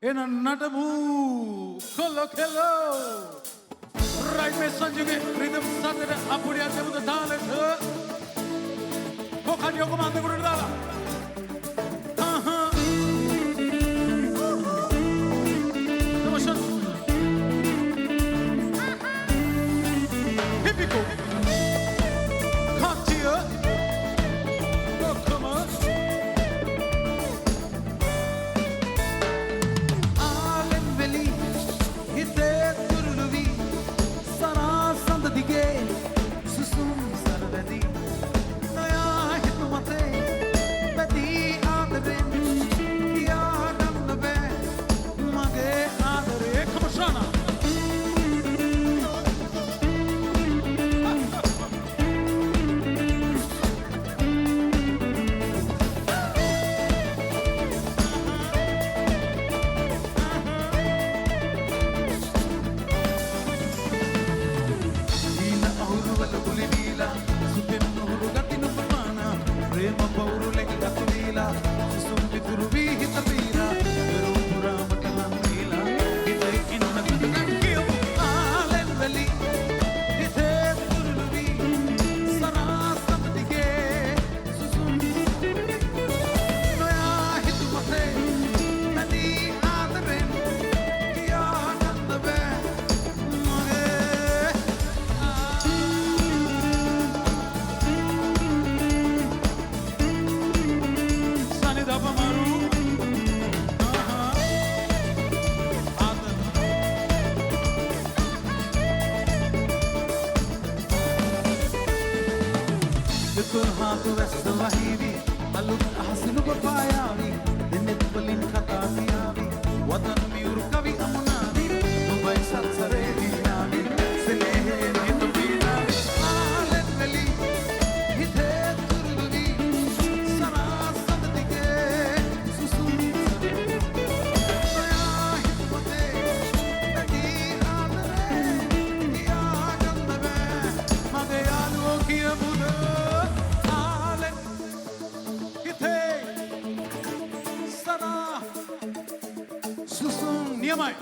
In a natabu, kolo kelo. Right में संजुगे rhythm साथ में अपुरी आते हैं तो डाले थे. वो खालियों को मारने को डाला. Demotion. Hippie. Cocktail. Come on. Haatu westa wahibi, aluk ahsinu bapayavi, dinit balin khatafiyavi, watan miur kavi amunadi, Mumbai salsare dinavi, sinehe nitu binavi, aalen veli, hithe turluvi, sara samdige, susum sarve, maya hitmate, nadi aadare, kiya jannave, mage alu kiya buda. Susung niamai.